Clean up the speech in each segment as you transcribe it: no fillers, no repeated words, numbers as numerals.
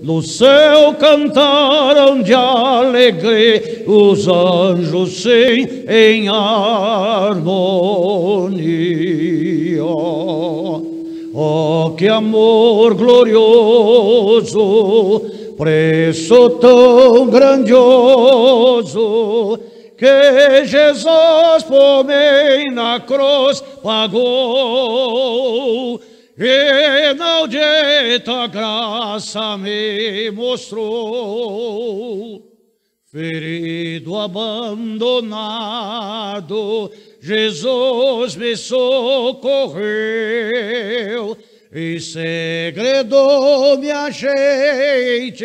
no céu cantaram de alegria, os anjos sim em harmonia. Oh, que amor glorioso, preço tão grandioso, que Jesus por mim na cruz pagou, e inaudita graça me mostrou. Ferido, abandonado, Jesus me socorreu, e segredo me ajeite,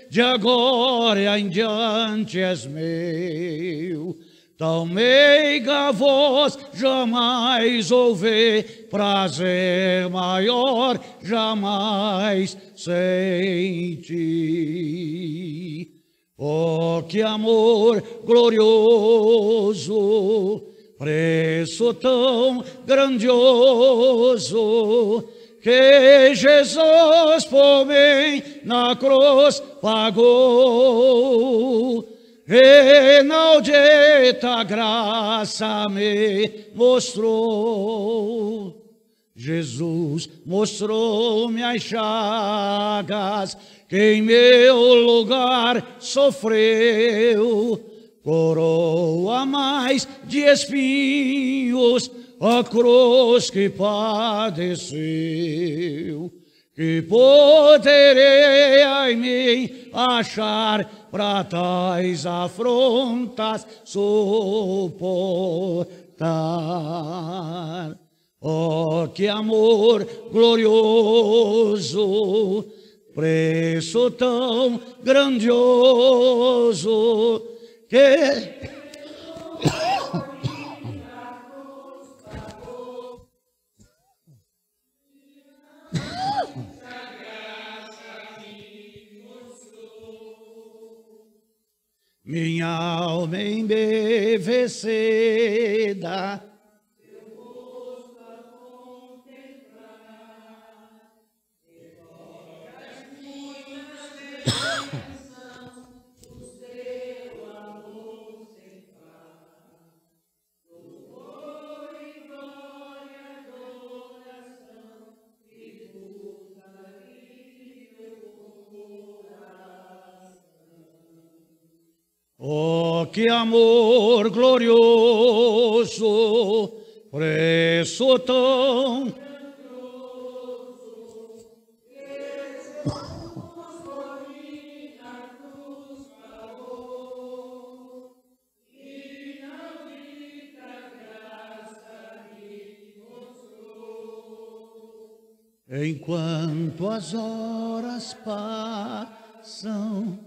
de agora em diante és meu. Tão meiga voz jamais ouvi, prazer maior jamais senti. Oh, que amor glorioso, preço tão grandioso, que Jesus por mim na cruz pagou, e inaudita graça me mostrou. Jesus mostrou-me as chagas que em meu lugar sofreu, coroa mais de espinhos, a cruz que padeceu. Que poderei em mim achar para tais afrontas suportar? Oh, que amor glorioso, preço tão grandioso, que minha alma embevecida, oh, que amor glorioso, preço tão enquanto as horas passam.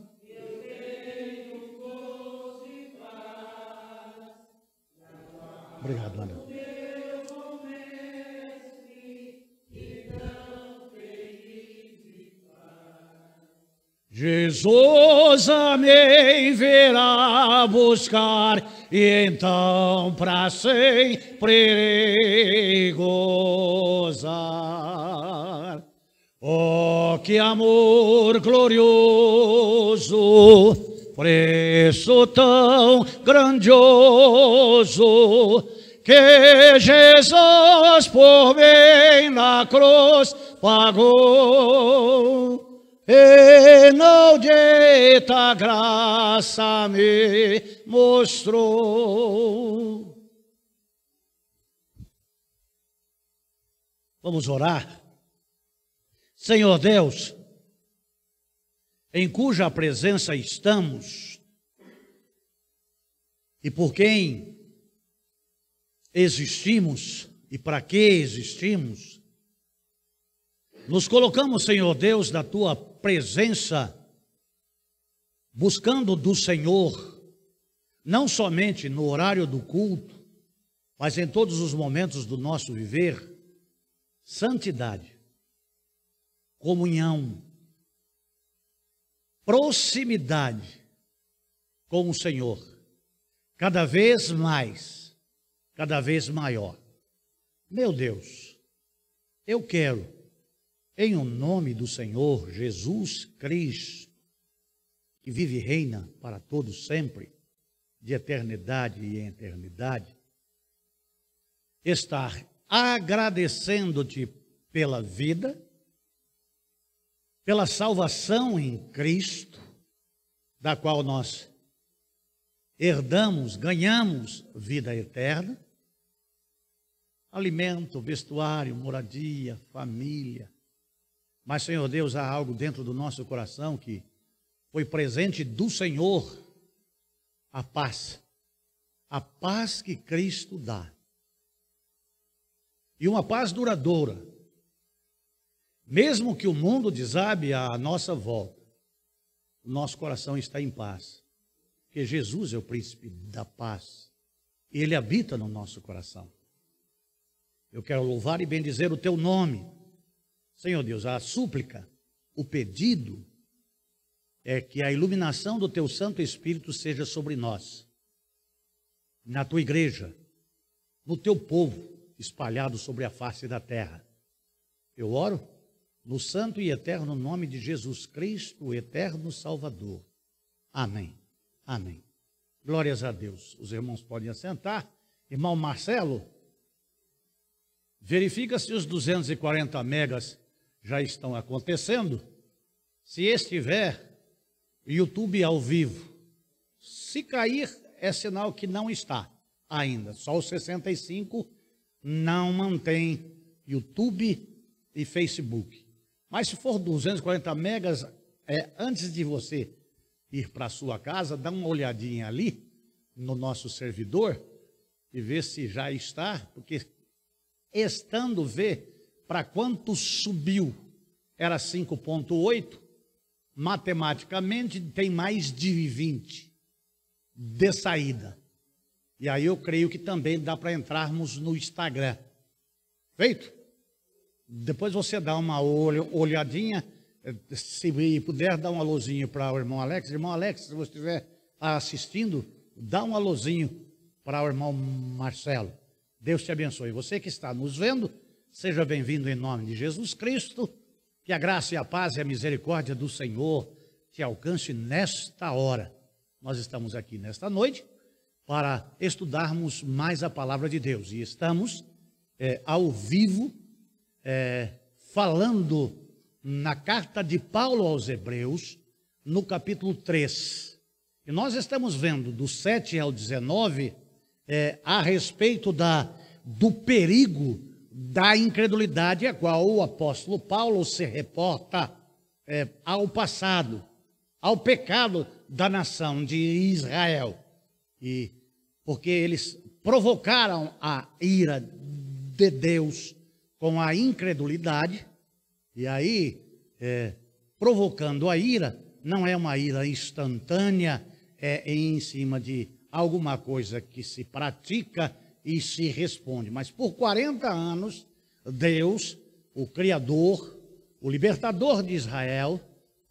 Obrigado, Ana. Jesus a me virá buscar, e então para sempre gozar. Oh, que amor glorioso, preço tão grandioso, que Jesus por mim na cruz pagou, e inaudita graça me mostrou. Vamos orar. Senhor Deus, em cuja presença estamos e por quem existimos e para que existimos, nos colocamos, Senhor Deus, na Tua presença, buscando do Senhor, não somente no horário do culto, mas em todos os momentos do nosso viver, santidade, comunhão, proximidade com o Senhor, cada vez mais, cada vez maior. Meu Deus, eu quero em o nome do Senhor Jesus Cristo, que vive e reina para todos sempre, de eternidade em eternidade, estar agradecendo-te pela vida, pela salvação em Cristo, da qual nós herdamos, ganhamos vida eterna, alimento, vestuário, moradia, família. Mas, Senhor Deus, há algo dentro do nosso coração que foi presente do Senhor, a paz que Cristo dá. E uma paz duradoura. Mesmo que o mundo desabe à nossa volta, o nosso coração está em paz. Porque Jesus é o príncipe da paz. E Ele habita no nosso coração. Eu quero louvar e bendizer o teu nome. Senhor Deus, a súplica, o pedido é que a iluminação do teu Santo Espírito seja sobre nós, na tua igreja, no teu povo espalhado sobre a face da terra. Eu oro no santo e eterno nome de Jesus Cristo, o eterno Salvador. Amém. Amém. Glórias a Deus. Os irmãos podem assentar. Irmão Marcelo, verifica se os 240 megas já estão acontecendo. Se estiver, YouTube ao vivo. Se cair, é sinal que não está ainda. Só os 65 não mantém YouTube e Facebook. Mas se for 240 megas, antes de você ir para a sua casa, dá uma olhadinha ali no nosso servidor e vê se já está, porque estando vê para quanto subiu, era 5,8, matematicamente tem mais de 20 de saída. E aí eu creio que também dá para entrarmos no Instagram. Feito? Depois você dá uma olhadinha, se puder dar um alôzinho para o irmão Alex. Irmão Alex, se você estiver assistindo, dá um alôzinho para o irmão Marcelo. Deus te abençoe. Você que está nos vendo, seja bem-vindo em nome de Jesus Cristo. Que a graça e a paz e a misericórdia do Senhor te alcance nesta hora. Nós estamos aqui nesta noite para estudarmos mais a palavra de Deus. E estamos ao vivo falando na carta de Paulo aos Hebreus, no capítulo 3. E nós estamos vendo do 7 ao 19 a respeito do perigo da incredulidade, a qual o apóstolo Paulo se reporta ao passado, ao pecado da nação de Israel. E porque eles provocaram a ira de Deus com a incredulidade, e aí, provocando a ira, não é uma ira instantânea, em cima de alguma coisa que se pratica e se responde. Mas por 40 anos, Deus, o Criador, o libertador de Israel,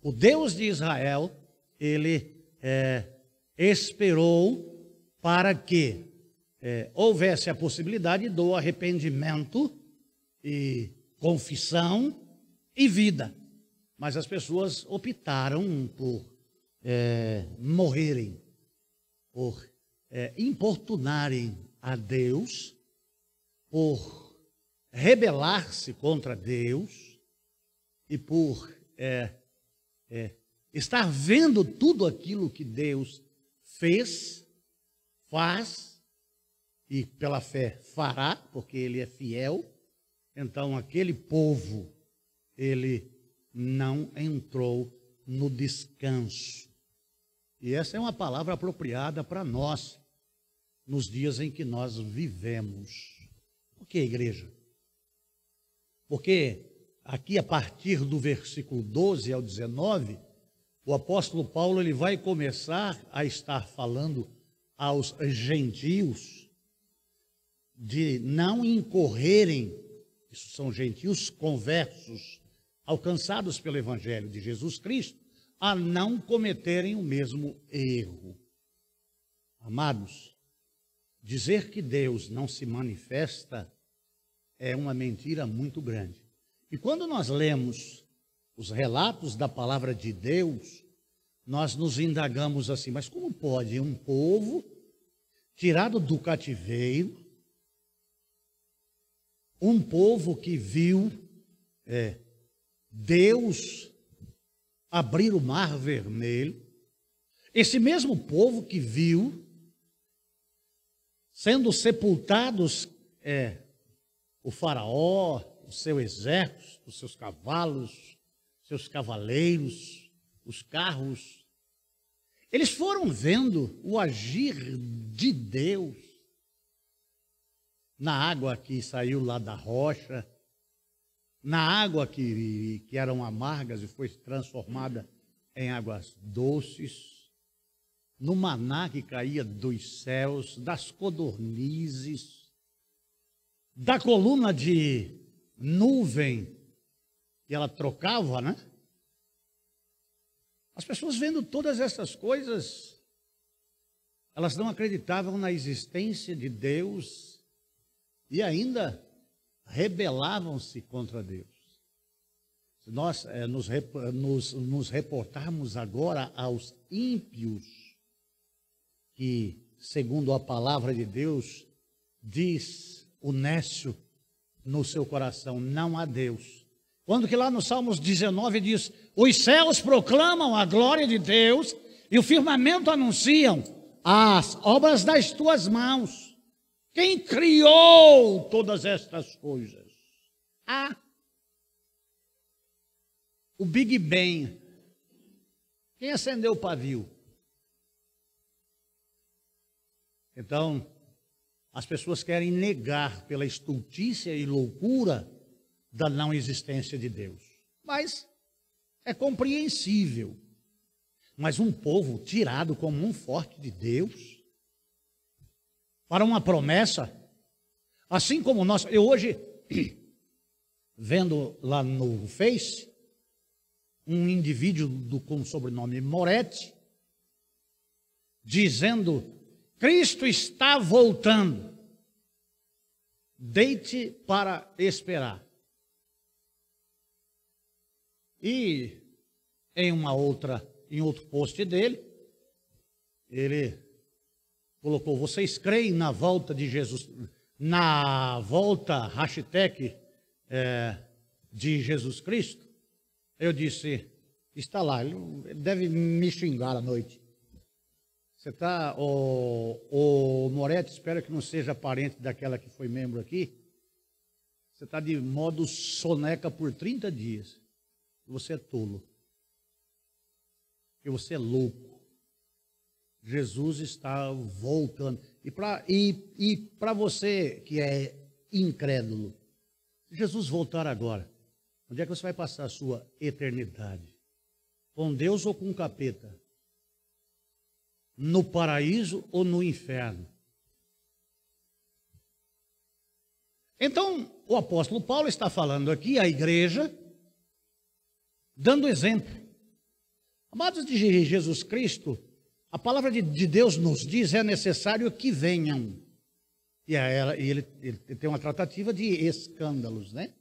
o Deus de Israel, ele esperou para que houvesse a possibilidade do arrependimento e confissão e vida. Mas as pessoas optaram por morrerem, por importunarem a Deus, por rebelar-se contra Deus e por estar vendo tudo aquilo que Deus fez, faz e pela fé fará, porque Ele é fiel. Então aquele povo, ele não entrou no descanso. E essa é uma palavra apropriada para nós, nos dias em que nós vivemos. Por que, igreja? Porque aqui, a partir do versículo 12 ao 19, o apóstolo Paulo ele vai começar a estar falando aos gentios de não incorrerem, isso são gentios conversos, alcançados pelo Evangelho de Jesus Cristo, a não cometerem o mesmo erro. Amados, dizer que Deus não se manifesta é uma mentira muito grande. E quando nós lemos os relatos da palavra de Deus, nós nos indagamos assim, mas como pode um povo tirado do cativeiro, um povo que viu Deus abrir o mar vermelho, esse mesmo povo que viu sendo sepultados o faraó, o seu exército, os seus cavalos, seus cavaleiros, os carros, eles foram vendo o agir de Deus na água que saiu lá da rocha, na água que eram amargas e foi transformada em águas doces, no maná que caía dos céus, das codornizes, da coluna de nuvem que ela trocava, né? As pessoas vendo todas essas coisas, elas não acreditavam na existência de Deus e ainda rebelavam-se contra Deus. Se nós nos reportarmos agora aos ímpios, que, segundo a palavra de Deus, diz o nécio no seu coração, não há Deus. Quando que lá no Salmos 19 diz, os céus proclamam a glória de Deus e o firmamento anunciam as obras das tuas mãos. Quem criou todas estas coisas? O Big Bang. Quem acendeu o pavio? Então, as pessoas querem negar pela estultícia e loucura da não existência de Deus. Mas é compreensível. Mas um povo tirado como um forte de Deus, para uma promessa, assim como nós, eu hoje, vendo lá no Face, um indivíduo com o sobrenome Moretti, dizendo, Cristo está voltando, deite para esperar. E em outro post dele, ele colocou, vocês creem na volta de Jesus, na volta, hashtag, de Jesus Cristo? Eu disse, está lá, ele deve me xingar à noite. Você está, o Moretti, espero que não seja parente daquela que foi membro aqui. Você está de modo soneca por 30 dias. Você é tolo. E você é louco. Jesus está voltando. E para você que é incrédulo, Jesus voltar agora, onde é que você vai passar a sua eternidade? Com Deus ou com o capeta? No paraíso ou no inferno? Então, o apóstolo Paulo está falando aqui à igreja, dando exemplo. Amados de Jesus Cristo, a palavra de Deus nos diz, é necessário que venham. E ele tem uma tratativa de escândalos, né?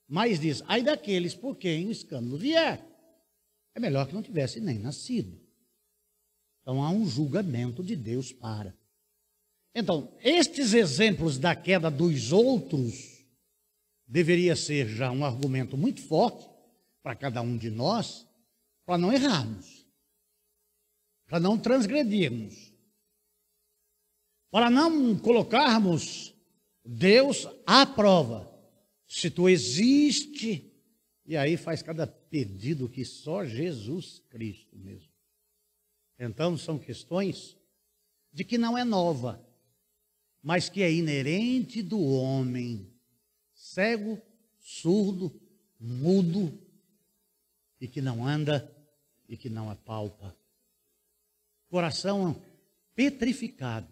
Mas diz, ai daqueles por quem o escândalo vier. É melhor que não tivesse nem nascido. Então há um julgamento de Deus para. Então, estes exemplos da queda dos outros deveria ser já um argumento muito forte para cada um de nós, para não errarmos, para não transgredirmos, para não colocarmos Deus à prova. Se tu existe, e aí faz cada pedido que só Jesus Cristo mesmo. Então são questões de que não é nova, mas que é inerente do homem, cego, surdo, mudo, e que não anda e que não apalpa. Coração petrificado.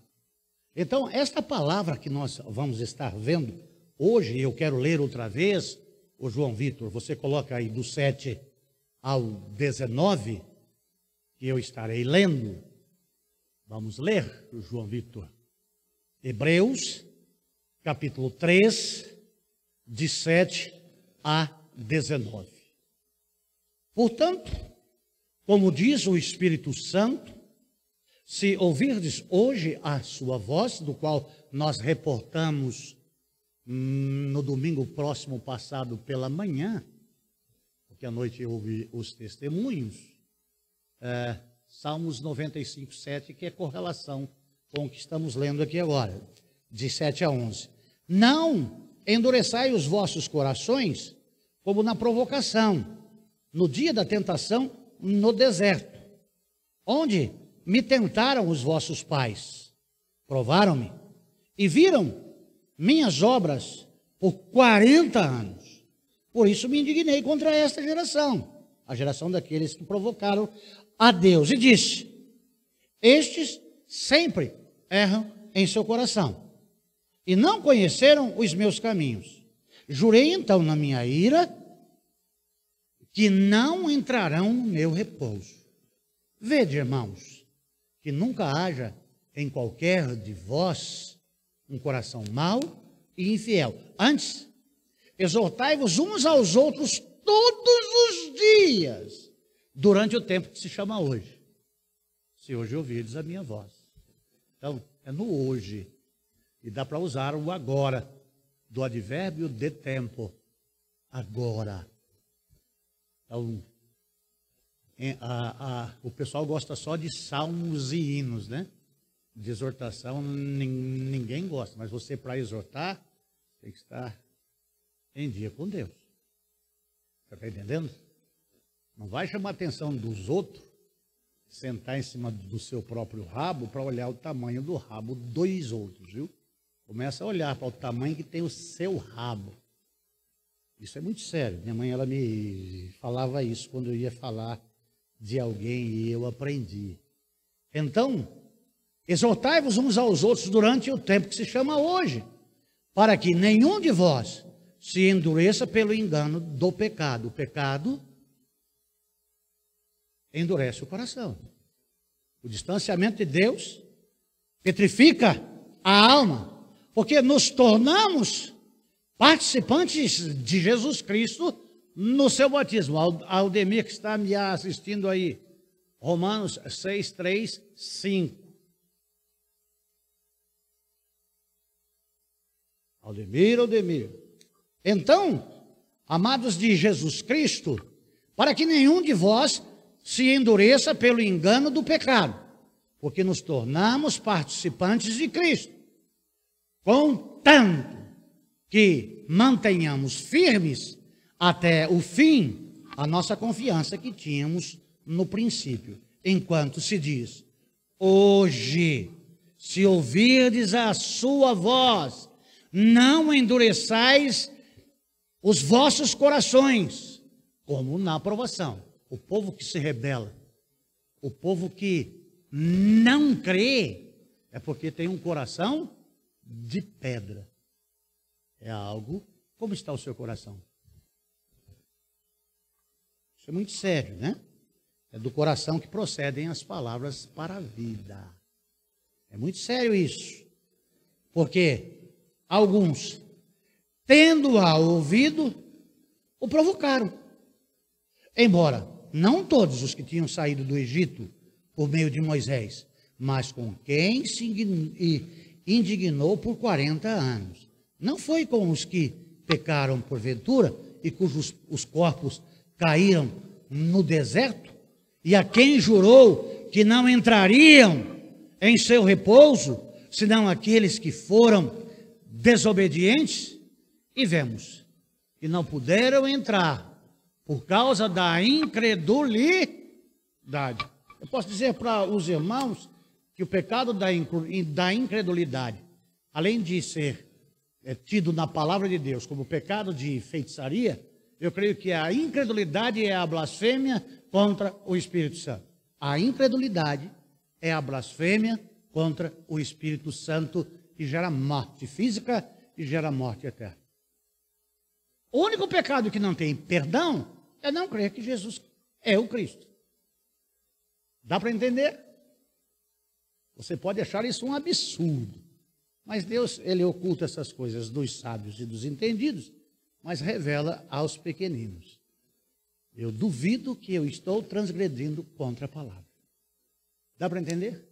Então, esta palavra que nós vamos estar vendo hoje, eu quero ler outra vez, o João Vitor, você coloca aí do 7 ao 19, que eu estarei lendo. Vamos ler, João Vitor. Hebreus, capítulo 3, de 7 a 19. Portanto, como diz o Espírito Santo, se ouvirdes hoje a sua voz, do qual nós reportamos no domingo próximo passado pela manhã, porque à noite eu ouvi os testemunhos, Salmos 95, 7, que é correlação com o que estamos lendo aqui agora, de 7 a 11. Não endureçai os vossos corações, como na provocação, no dia da tentação no deserto, onde me tentaram os vossos pais, provaram-me e viram minhas obras por 40 anos. Por isso me indignei contra esta geração, a geração daqueles que provocaram a Deus, e disse: estes sempre erram em seu coração, e não conheceram os meus caminhos. Jurei então na minha ira, que não entrarão no meu repouso. Vede, irmãos, que nunca haja em qualquer de vós um coração mau e infiel. Antes, exortai-vos uns aos outros todos os dias, durante o tempo que se chama hoje, se hoje ouvirdes a minha voz. Então, é no hoje, e dá para usar o agora, do advérbio de tempo, agora. Então, o pessoal gosta só de salmos e hinos, né? De exortação ninguém gosta, mas você, para exortar, tem que estar em dia com Deus. Você está entendendo? Não vai chamar a atenção dos outros, sentar em cima do seu próprio rabo para olhar o tamanho do rabo dos outros, viu? Começa a olhar para o tamanho que tem o seu rabo. Isso é muito sério. Minha mãe, ela me falava isso quando eu ia falar de alguém e eu aprendi. Então, exortai-vos uns aos outros durante o tempo que se chama hoje, para que nenhum de vós se endureça pelo engano do pecado. O pecado endurece o coração. O distanciamento de Deus petrifica a alma, porque nos tornamos participantes de Jesus Cristo no seu batismo. Aldemir, que está me assistindo aí, Romanos 6, 3, 5. Aldemir. Então, amados de Jesus Cristo, para que nenhum de vós se endureça pelo engano do pecado, porque nos tornamos participantes de Cristo, contanto que mantenhamos firmes até o fim a nossa confiança que tínhamos no princípio, enquanto se diz: hoje, se ouvirdes a sua voz, não endureçais os vossos corações, como na aprovação. O povo que se rebela, o povo que não crê, é porque tem um coração de pedra. É algo. Como está o seu coração? Isso é muito sério, né? É do coração que procedem as palavras para a vida. É muito sério isso. Porque alguns, tendo-a ouvido, o provocaram. Embora não todos os que tinham saído do Egito por meio de Moisés, mas com quem se indignou por 40 anos. Não foi com os que pecaram porventura e cujos os corpos caíram no deserto, e a quem jurou que não entrariam em seu repouso, senão aqueles que foram desobedientes, e vemos que não puderam entrar por causa da incredulidade. Eu posso dizer para os irmãos que o pecado da incredulidade, além de ser tido na palavra de Deus como pecado de feitiçaria, eu creio que a incredulidade é a blasfêmia contra o Espírito Santo. A incredulidade é a blasfêmia contra o Espírito Santo, que gera morte física e gera morte eterna. O único pecado que não tem perdão é não crer que Jesus é o Cristo. Dá para entender? Você pode achar isso um absurdo, mas Deus, ele oculta essas coisas dos sábios e dos entendidos, mas revela aos pequeninos. Eu duvido que eu estou transgredindo contra a palavra. Dá para entender?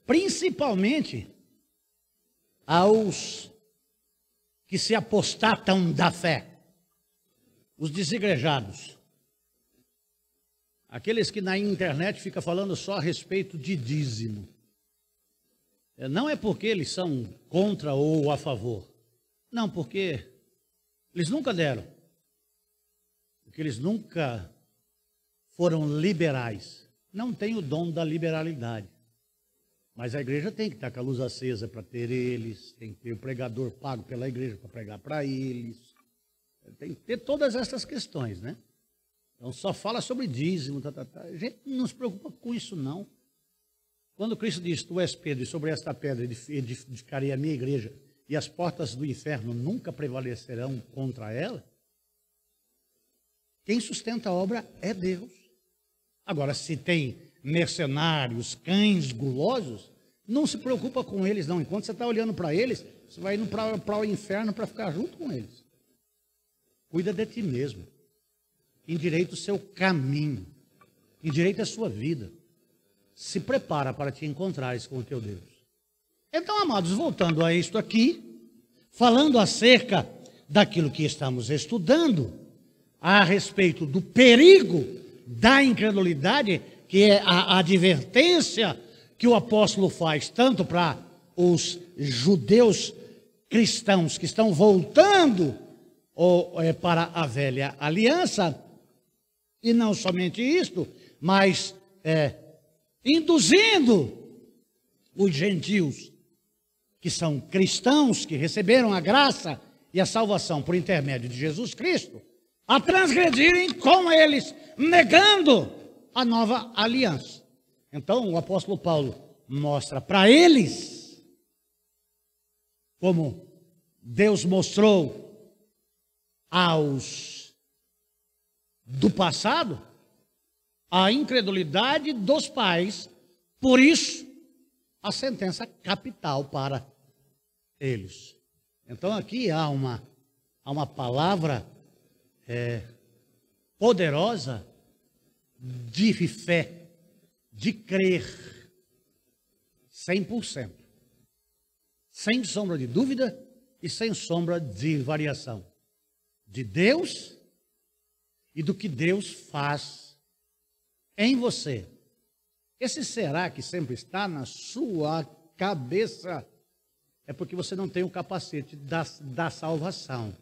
Principalmente aos que se apostatam da fé, os desigrejados, aqueles que na internet ficam falando só a respeito de dízimo. Não é porque eles são contra ou a favor, não, porque eles nunca deram, porque eles nunca foram liberais, não têm o dom da liberalidade. Mas a igreja tem que estar com a luz acesa para ter eles, tem que ter o pregador pago pela igreja para pregar para eles, tem que ter todas essas questões, né? Então só fala sobre dízimo, A gente não se preocupa com isso, não. Quando Cristo diz, tu és Pedro, e sobre esta pedra edificarei a minha igreja, e as portas do inferno nunca prevalecerão contra ela, quem sustenta a obra é Deus. Agora, se tem mercenários, cães gulosos, não se preocupa com eles, não. Enquanto você está olhando para eles, você vai indo para o inferno para ficar junto com eles. Cuida de ti mesmo. Endireita o seu caminho. Endireita a sua vida. Se prepara para te encontrares com o teu Deus. Então, amados, voltando a isto aqui, falando acerca daquilo que estamos estudando, a respeito do perigo da incredulidade, que é a advertência que o apóstolo faz tanto para os judeus cristãos que estão voltando para a velha aliança, e não somente isto, mas induzindo os gentios, que são cristãos, que receberam a graça e a salvação por intermédio de Jesus Cristo, a transgredirem com eles, negando a nova aliança. Então, o apóstolo Paulo mostra para eles, como Deus mostrou aos do passado, a incredulidade dos pais, por isso, a sentença capital para eles. Então, aqui há uma palavra poderosa de fé, de crer, 100%, sem sombra de dúvida e sem sombra de variação, de Deus e do que Deus faz em você. Esse será que sempre está na sua cabeça, é porque você não tem o capacete da salvação.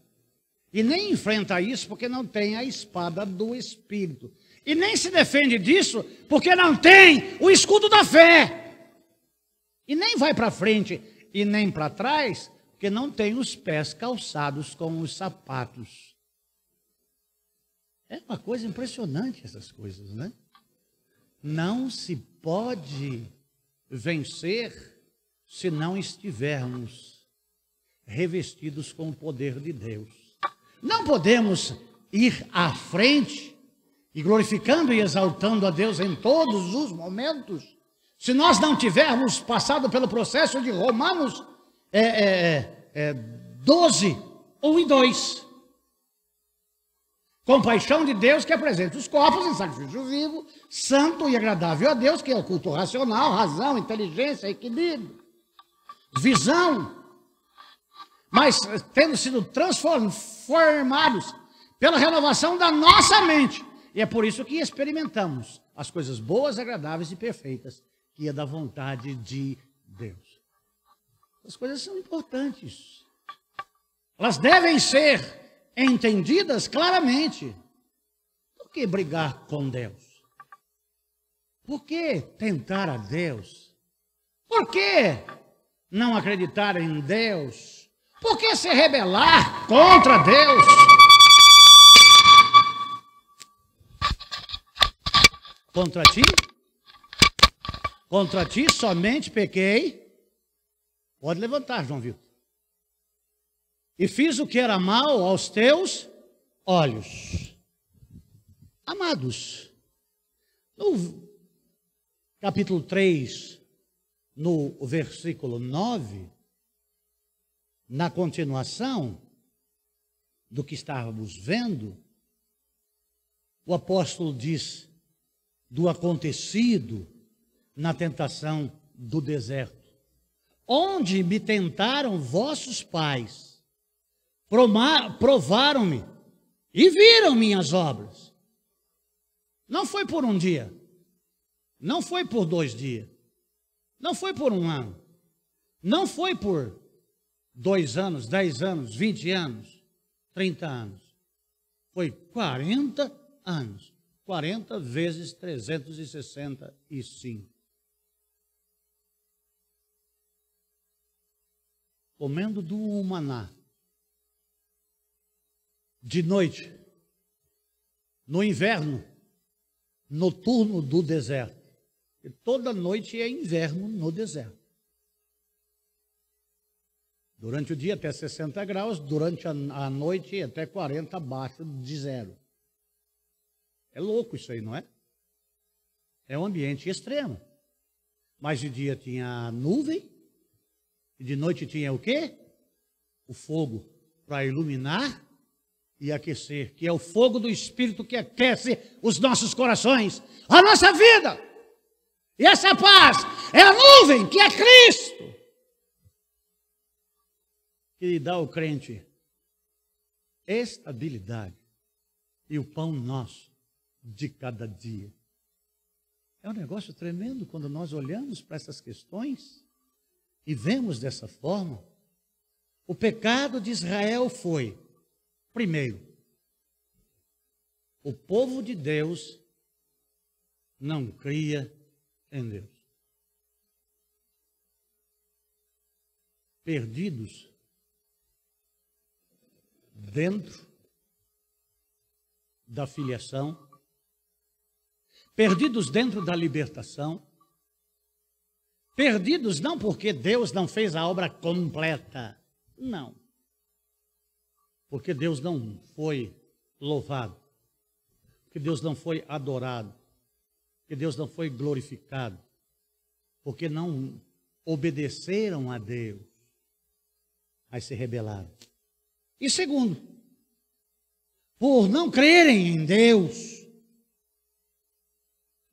E nem enfrenta isso porque não tem a espada do Espírito. E nem se defende disso porque não tem o escudo da fé. E nem vai para frente e nem para trás porque não tem os pés calçados com os sapatos. É uma coisa impressionante essas coisas, né? Não se pode vencer se não estivermos revestidos com o poder de Deus. Não podemos ir à frente e glorificando e exaltando a Deus em todos os momentos, se nós não tivermos passado pelo processo de Romanos 12, 1 e 2. Compaixão de Deus que apresenta os corpos em sacrifício vivo, santo e agradável a Deus, que é o culto racional, razão, inteligência, equilíbrio, visão. Mas tendo sido transformados pela renovação da nossa mente. E é por isso que experimentamos as coisas boas, agradáveis e perfeitas, que é da vontade de Deus. As coisas são importantes. Elas devem ser entendidas claramente. Por que brigar com Deus? Por que tentar a Deus? Por que não acreditar em Deus? Por que se rebelar contra Deus? Contra ti somente pequei. Pode levantar, João Vitor. E fiz o que era mal aos teus olhos. Amados, no capítulo 3, no versículo 9, na continuação do que estávamos vendo, o apóstolo diz do acontecido na tentação do deserto. Onde me tentaram vossos pais, provaram-me e viram minhas obras. Não foi por um dia, não foi por 2 dias, não foi por 1 ano, não foi por 2 anos, 10 anos, 20 anos, 30 anos. Foi 40 anos. 40 vezes 365. Comendo do maná. De noite. No inverno. Noturno do deserto. E toda noite é inverno no deserto. Durante o dia até 60 graus, durante a noite até 40 abaixo de zero. É louco isso aí, não é? É um ambiente extremo. Mas de dia tinha nuvem, e de noite tinha o quê? O fogo para iluminar e aquecer, que é o fogo do Espírito que aquece os nossos corações, a nossa vida. E essa paz é a nuvem que é Cristo, que lhe dá ao crente estabilidade e o pão nosso de cada dia. É um negócio tremendo quando nós olhamos para essas questões e vemos dessa forma. O pecado de Israel foi, primeiro, o povo de Deus não cria em Deus. Perdidos dentro da filiação, perdidos dentro da libertação, perdidos não porque Deus não fez a obra completa, não. Porque Deus não foi louvado, porque Deus não foi adorado, porque Deus não foi glorificado, porque não obedeceram a Deus, mas se rebelaram. E segundo, por não crerem em Deus,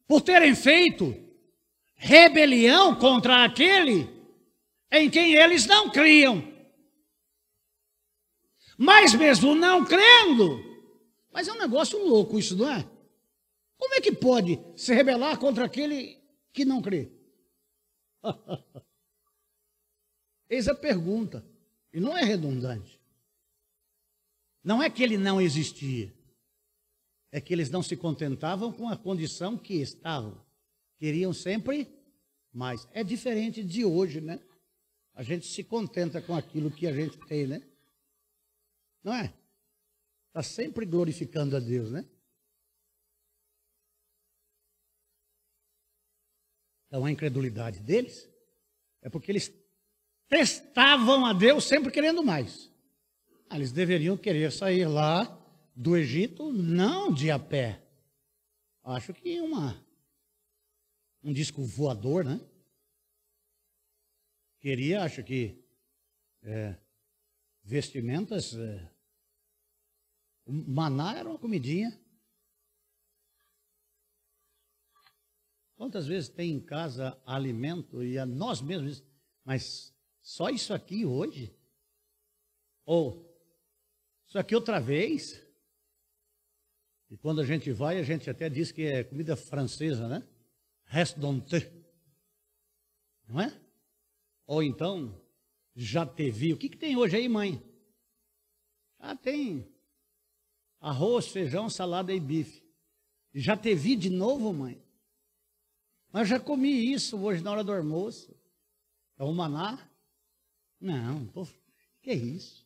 por terem feito rebelião contra aquele em quem eles não criam. Mas mesmo não crendo, mas é um negócio louco isso, não é? Como é que pode se rebelar contra aquele que não crê? Eis a pergunta, e não é redundante. Não é que ele não existia. É que eles não se contentavam com a condição que estavam. Queriam sempre mais. É diferente de hoje, né? A gente se contenta com aquilo que a gente tem, né? Não é? Está sempre glorificando a Deus, né? Então a incredulidade deles é porque eles testavam a Deus sempre querendo mais. Eles deveriam querer sair lá do Egito, não de a pé. Acho que um disco voador, né? Queria, acho que, vestimentas. O maná era uma comidinha. Quantas vezes tem em casa alimento e a nós mesmos, mas só isso aqui hoje? Ou isso aqui outra vez? E quando a gente vai, a gente até diz que é comida francesa, né? Restaurant. Não é? Ou então, já teve. O que tem hoje aí, mãe? Ah, tem arroz, feijão, salada e bife. Já teve de novo, mãe? Mas já comi isso hoje na hora do almoço. É o maná? Não, que é isso?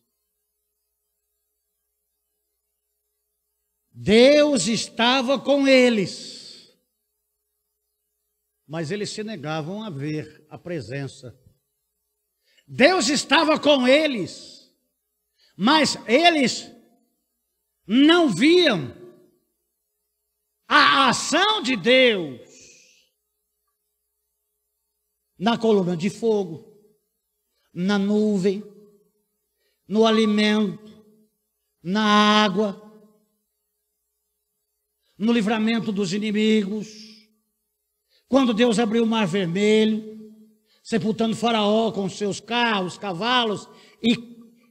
Deus estava com eles, mas eles se negavam a ver a presença. Deus estava com eles, mas eles não viam a ação de Deus na coluna de fogo, na nuvem, no alimento, na água, no livramento dos inimigos. Quando Deus abriu o Mar Vermelho, sepultando Faraó com seus carros, cavalos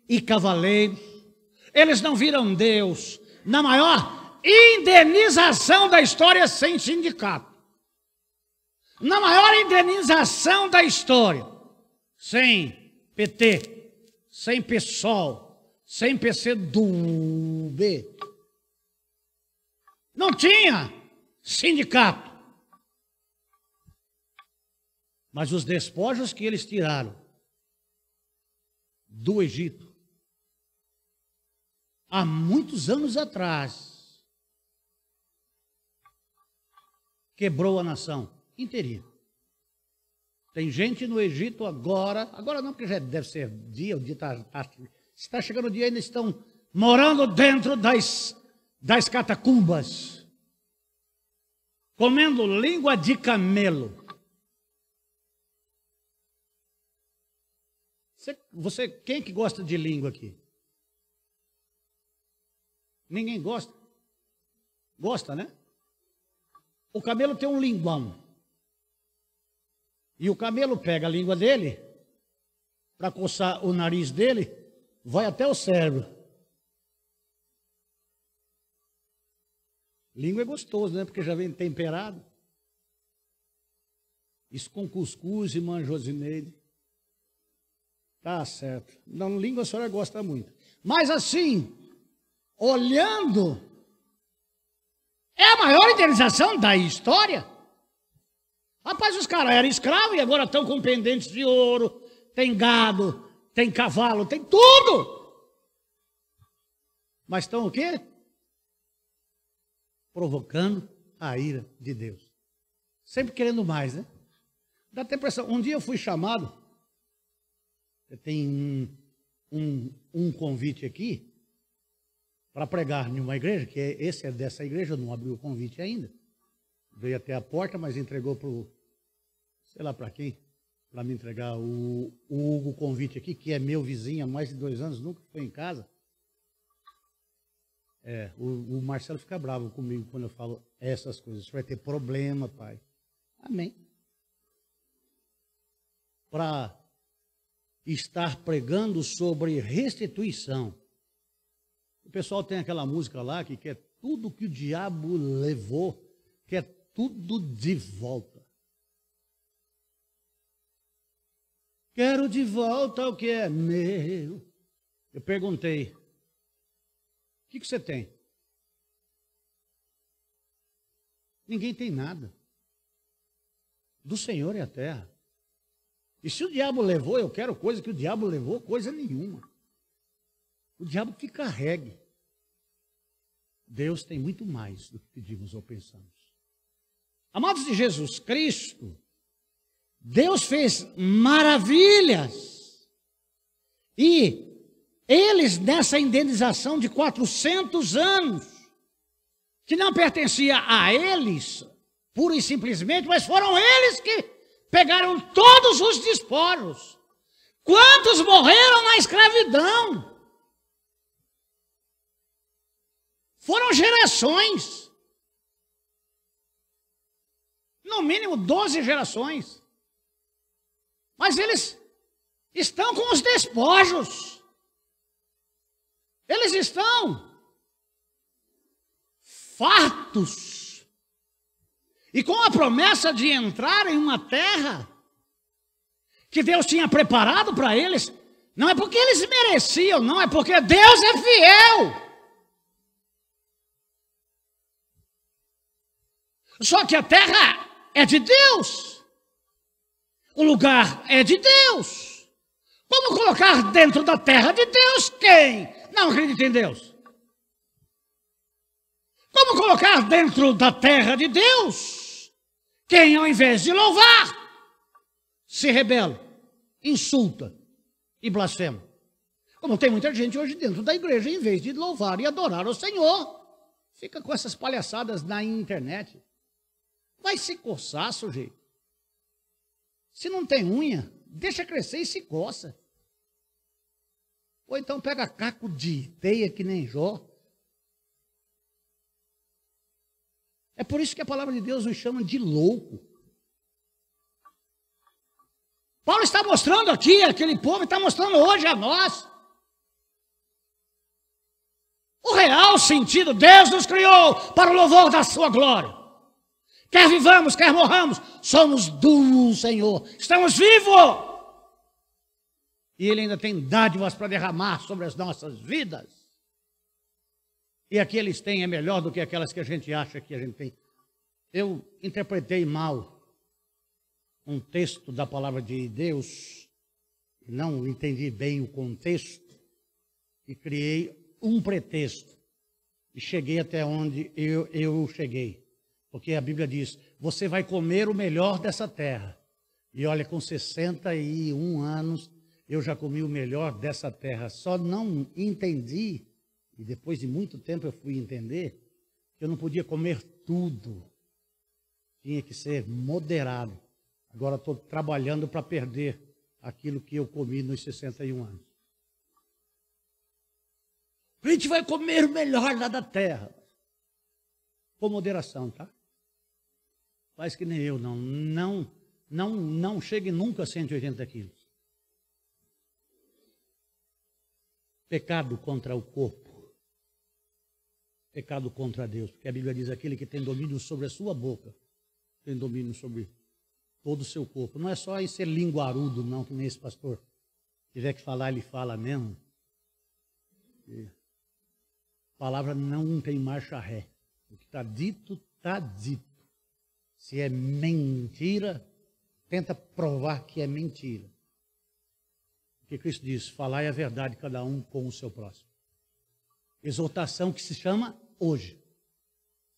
e cavaleiros. Eles não viram Deus na maior indenização da história sem sindicato. Na maior indenização da história, sem PT, sem PSOL, sem PCdoB. Não tinha sindicato. Mas os despojos que eles tiraram do Egito, há muitos anos atrás, quebrou a nação inteirinha. Tem gente no Egito agora não, porque já deve ser dia, o dia está chegando o dia, ainda estão morando dentro das catacumbas, comendo língua de camelo. Quem que gosta de língua aqui? Ninguém gosta? Gosta, né? O camelo tem um linguão. E o camelo pega a língua dele, para coçar o nariz dele, vai até o cérebro. Língua é gostoso, né? Porque já vem temperado. Isso com cuscuz e manjosineide. Tá certo. Não, língua a senhora gosta muito. Mas assim, olhando, é a maior indenização da história. Rapaz, os caras eram escravos e agora estão com pendentes de ouro, tem gado, tem cavalo, tem tudo. Mas estão o quê? Provocando a ira de Deus. Sempre querendo mais, né? Dá até impressão. Um dia eu fui chamado, tem um convite aqui, para pregar em uma igreja, que esse é dessa igreja, eu não abri o convite ainda. Veio até a porta, mas entregou para o, sei lá para quem, para me entregar o Hugo convite aqui, que é meu vizinho há mais de 2 anos, nunca foi em casa. O Marcelo fica bravo comigo quando eu falo essas coisas. Você vai ter problema, pai. Amém. Para estar pregando sobre restituição. O pessoal tem aquela música lá que quer tudo que o diabo levou, quer tudo de volta. Quero de volta o que é meu. Eu perguntei, o que você tem? Ninguém tem nada. Do Senhor é a terra. E se o diabo levou, eu quero coisa que o diabo levou, coisa nenhuma. O diabo que carregue. Deus tem muito mais do que pedimos ou pensamos. Amados de Jesus Cristo, Deus fez maravilhas. E eles, nessa indenização de 400 anos, que não pertencia a eles, pura e simplesmente, mas foram eles que pegaram todos os despojos. Quantos morreram na escravidão? Foram gerações. No mínimo 12 gerações. Mas eles estão com os despojos. Eles estão fartos. E com a promessa de entrar em uma terra que Deus tinha preparado para eles, não é porque eles mereciam, não, é porque Deus é fiel. Só que a terra é de Deus. O lugar é de Deus. Como colocar dentro da terra de Deus quem não acredita em Deus? Como colocar dentro da terra de Deus quem, ao invés de louvar, se rebela, insulta e blasfema? Como tem muita gente hoje dentro da igreja, em vez de louvar e adorar o Senhor, fica com essas palhaçadas na internet. Vai se coçar, sujeito. Se não tem unha, deixa crescer e se coça. Ou então pega caco de teia que nem Jó. É por isso que a palavra de Deus nos chama de louco. Paulo está mostrando aqui, aquele povo está mostrando hoje a nós. O real sentido, Deus nos criou para o louvor da sua glória. Quer vivamos, quer morramos, somos do Senhor. Estamos vivos. E Ele ainda tem dádivas para derramar sobre as nossas vidas. E aqui eles têm é melhor do que aquelas que a gente acha que a gente tem. Eu interpretei mal um texto da palavra de Deus, não entendi bem o contexto, e criei um pretexto. E cheguei até onde eu cheguei. Porque a Bíblia diz, você vai comer o melhor dessa terra. E olha, com 61 anos, eu já comi o melhor dessa terra. Só não entendi, e depois de muito tempo eu fui entender, que eu não podia comer tudo. Tinha que ser moderado. Agora estou trabalhando para perder aquilo que eu comi nos 61 anos. A gente vai comer o melhor lá da terra. Com moderação, tá? Faz que nem eu, não chegue nunca a 180 quilos. Pecado contra o corpo. Pecado contra Deus. Porque a Bíblia diz, aquele que tem domínio sobre a sua boca, tem domínio sobre todo o seu corpo. Não é só em ser linguarudo, não, que nem esse pastor. Se tiver que falar, ele fala mesmo. E a palavra não tem marcha ré. O que está dito, está dito. Se é mentira, tenta provar que é mentira. Porque Cristo diz, falai a verdade cada um com o seu próximo. Exortação que se chama hoje.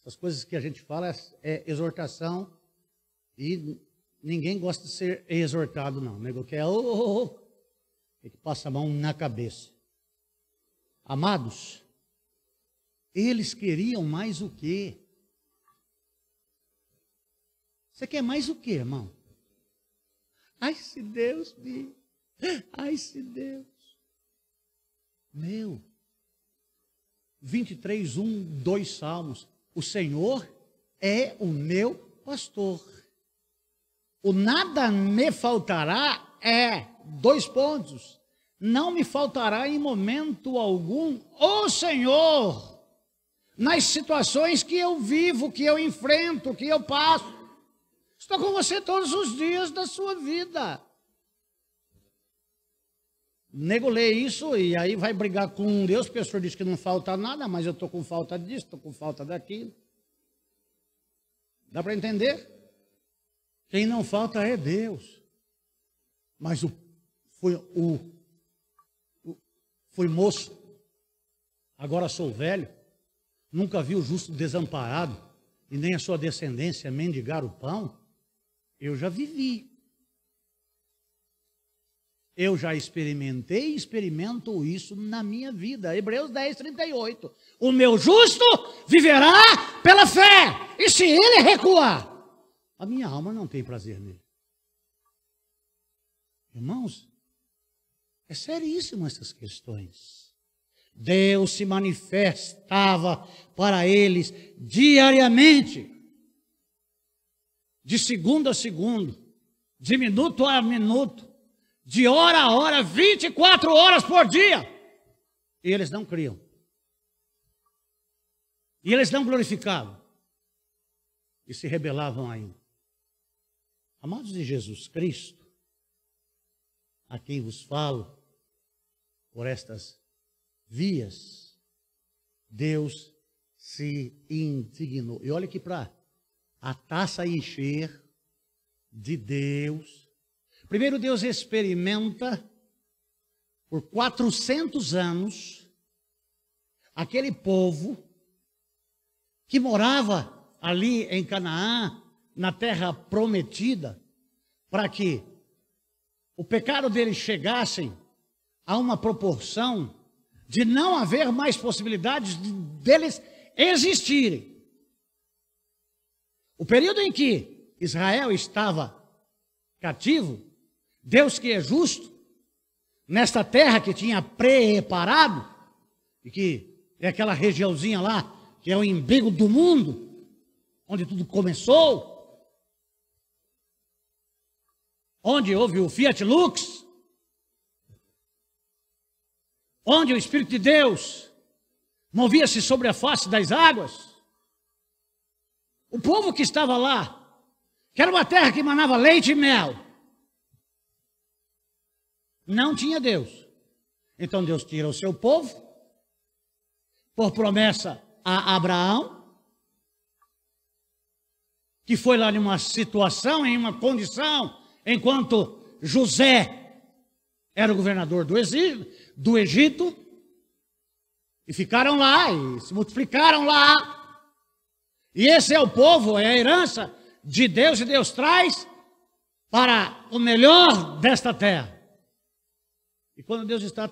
Essas coisas que a gente fala é exortação e ninguém gosta de ser exortado, não. O negócio que é, tem que passar a mão na cabeça. Amados, eles queriam mais o quê? Você quer mais o quê, irmão? Ai, se Deus me... Ai, se Deus... Meu... 23, 1, 2 Salmos. O Senhor é o meu pastor. O nada me faltará é, 2 pontos. Não me faltará em momento algum o Senhor. Nas situações que eu vivo, que eu enfrento, que eu passo. Estou com você todos os dias da sua vida. Nego lê isso e aí vai brigar com Deus, porque o senhor diz que não falta nada, mas eu estou com falta disso, estou com falta daquilo. Dá para entender? Quem não falta é Deus. Mas fui moço, agora sou velho, nunca vi o justo desamparado, e nem a sua descendência mendigar o pão. Eu já vivi. Eu já experimentei e experimento isso na minha vida. Hebreus 10, 38. O meu justo viverá pela fé. E se ele recuar, a minha alma não tem prazer nele. Irmãos, é seríssimo essas questões. Deus se manifestava para eles diariamente. De segundo a segundo. De minuto a minuto. De hora a hora, 24 horas por dia. E eles não criam. E eles não glorificavam. E se rebelavam ainda. Amados de Jesus Cristo, a quem vos falo, por estas vias, Deus se indignou. E olha aqui para a taça encher de Deus. Primeiro Deus experimenta por 400 anos aquele povo que morava ali em Canaã, na terra prometida, para que o pecado deles chegassem a uma proporção de não haver mais possibilidades deles existirem. O período em que Israel estava cativo, Deus que é justo, nesta terra que tinha preparado, e que é aquela regiãozinha lá, que é o umbigo do mundo, onde tudo começou, onde houve o Fiat Lux, onde o Espírito de Deus movia-se sobre a face das águas. O povo que estava lá, que era uma terra que emanava leite e mel, não tinha Deus. Então Deus tira o seu povo, por promessa a Abraão, que foi lá numa situação, em uma condição, enquanto José era o governador do Egito, e ficaram lá, e se multiplicaram lá. E esse é o povo, é a herança de Deus, e Deus traz para o melhor desta terra. E quando Deus está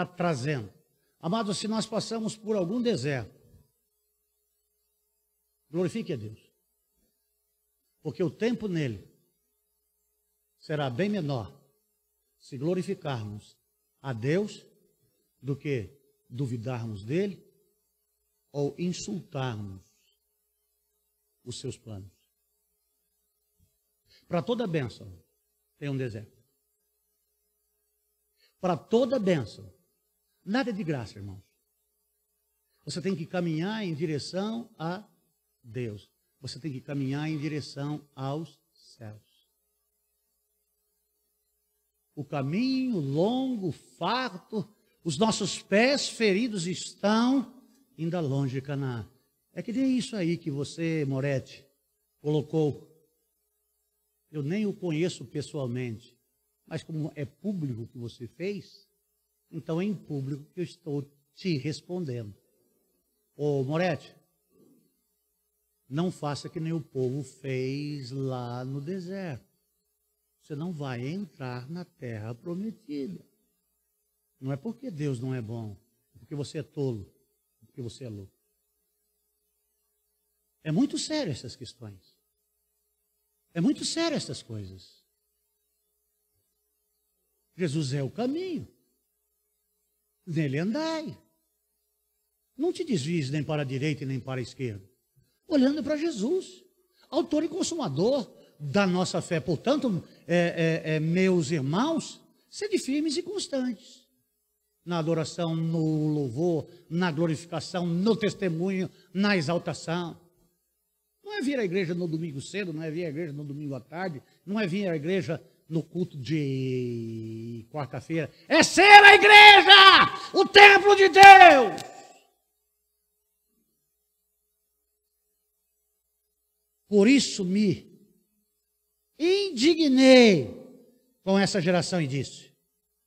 trazendo, amados, se nós passamos por algum deserto, glorifique a Deus, porque o tempo nele será bem menor se glorificarmos a Deus do que duvidarmos dele ou insultarmos os seus planos. Para toda bênção tem um deserto. Para toda bênção, nada é de graça, irmãos. Você tem que caminhar em direção a Deus. Você tem que caminhar em direção aos céus. O caminho longo, farto, os nossos pés feridos estão ainda longe de Canaã. É que nem isso aí que você, Moretti, colocou. Eu nem o conheço pessoalmente, mas como é público que você fez, então é em público que eu estou te respondendo. Ô Moretti, não faça que nem o povo fez lá no deserto. Você não vai entrar na terra prometida. Não é porque Deus não é bom, é porque você é tolo, é porque você é louco. É muito sério essas questões. É muito sério essas coisas. Jesus é o caminho. Nele andai. Não te desvies nem para a direita e nem para a esquerda. Olhando para Jesus, autor e consumador da nossa fé. Portanto, meus irmãos, sede firmes e constantes. Na adoração, no louvor, na glorificação, no testemunho, na exaltação. Não é vir à igreja no domingo cedo, não é vir à igreja no domingo à tarde, não é vir à igreja no culto de quarta-feira. É ser a igreja, o templo de Deus. Por isso me indignei com essa geração e disse: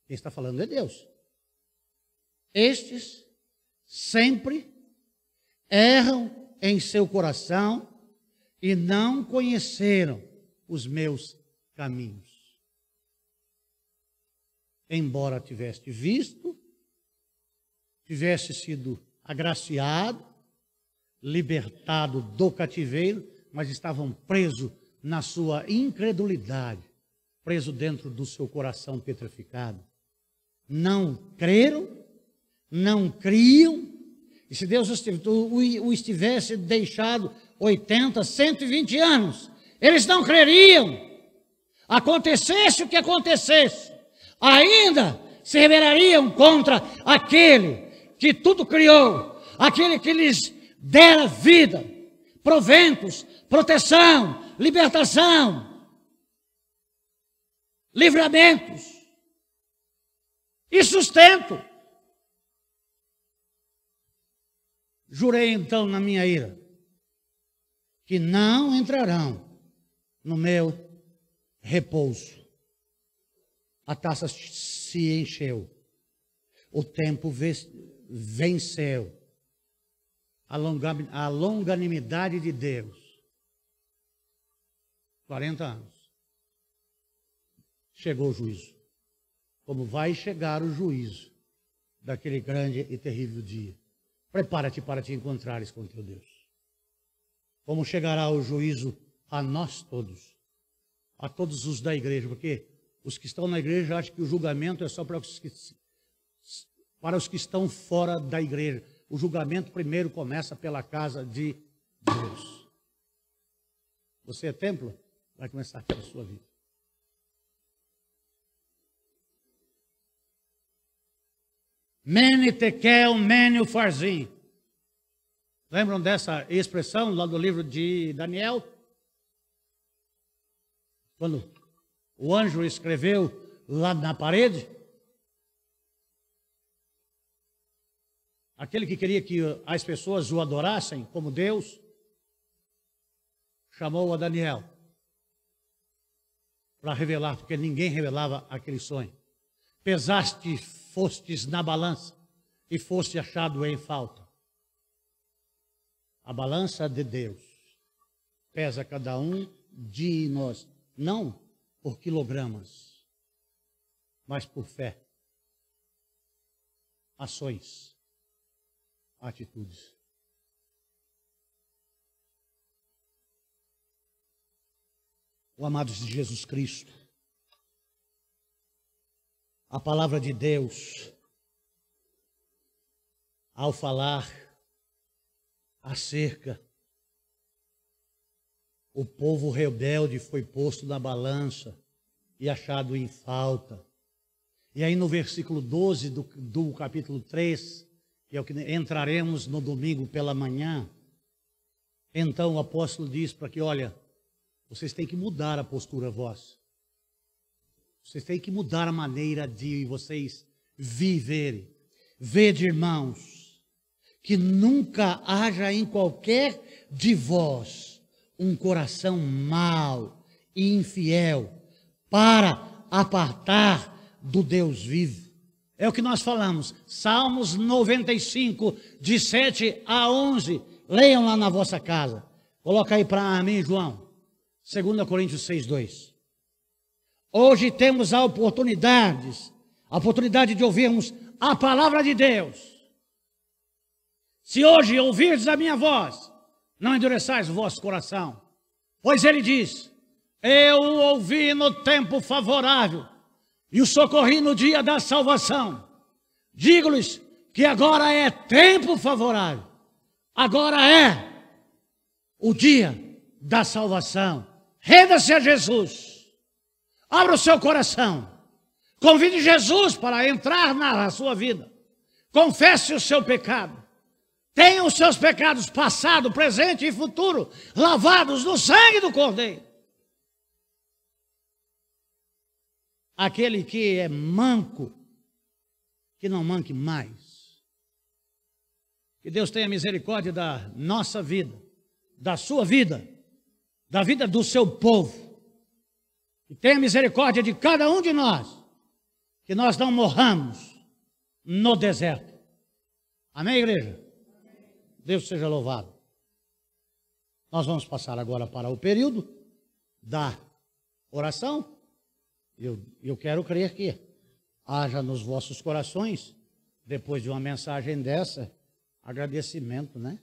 quem está falando é Deus. Estes sempre erram em seu coração e não conheceram os meus caminhos. Embora tivesse visto, tivesse sido agraciado, libertado do cativeiro, mas estavam presos na sua incredulidade, presos dentro do seu coração petrificado. Não creram, não criam, e se Deus o estivesse deixado 80, 120 anos, eles não creriam. Acontecesse o que acontecesse, ainda se rebelariam contra aquele que tudo criou, aquele que lhes dera vida, proventos, proteção, libertação, livramentos e sustento. Jurei então na minha ira que não entrarão no meu repouso. A taça se encheu, o tempo venceu, a longanimidade de Deus. 40 anos. Chegou o juízo. Como vai chegar o juízo daquele grande e terrível dia. Prepara-te para te encontrares com teu Deus. Como chegará o juízo a nós todos, a todos os da igreja, porque Os que estão na igreja acham que o julgamento é só para os que estão fora da igreja. O julgamento primeiro começa pela casa de Deus. Você é templo? Vai começar pela sua vida. Mene tekel, mene ufarzim. Lembram dessa expressão lá do livro de Daniel? Quando o anjo escreveu lá na parede, aquele que queria que as pessoas o adorassem como Deus, chamou a Daniel para revelar, porque ninguém revelava aquele sonho. Pesaste, fostes na balança e foste achado em falta. A balança de Deus pesa cada um de nós, não por quilogramas, mas por fé, ações, atitudes. O amados de Jesus Cristo, a palavra de Deus, ao falar acerca, o povo rebelde foi posto na balança e achado em falta. E aí no versículo 12 do capítulo 3, que é o que entraremos no domingo pela manhã, então o apóstolo diz para que, olha, vocês têm que mudar a postura vossa. Vocês têm que mudar a maneira de vocês viverem. Vede, irmãos, que nunca haja em qualquer de vós um coração mau e infiel para apartar do Deus vivo. É o que nós falamos. Salmos 95, de 7 a 11. Leiam lá na vossa casa. Coloca aí para mim, João. 2 Coríntios 6, 2. Hoje temos a oportunidade de ouvirmos a palavra de Deus. Se hoje ouvirdes a minha voz, não endureçais o vosso coração. Pois ele diz, eu o ouvi no tempo favorável e o socorri no dia da salvação. Digo-lhes que agora é tempo favorável. Agora é o dia da salvação. Renda-se a Jesus. Abra o seu coração. Convide Jesus para entrar na sua vida. Confesse o seu pecado. Tenha os seus pecados passado, presente e futuro lavados no sangue do Cordeiro. Aquele que é manco, que não manque mais. Que Deus tenha misericórdia da nossa vida, da sua vida, da vida do seu povo. Que tenha misericórdia de cada um de nós, que nós não morramos no deserto. Amém, igreja? Deus seja louvado. Nós vamos passar agora para o período da oração. Eu quero crer que haja nos vossos corações, depois de uma mensagem dessa, agradecimento, né?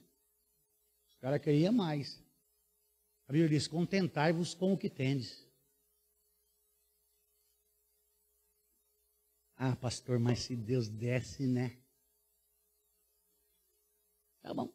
Os caras queriam mais. A Bíblia diz, contentai-vos com o que tendes. Ah, pastor, mas se Deus desse, né? Tá bom.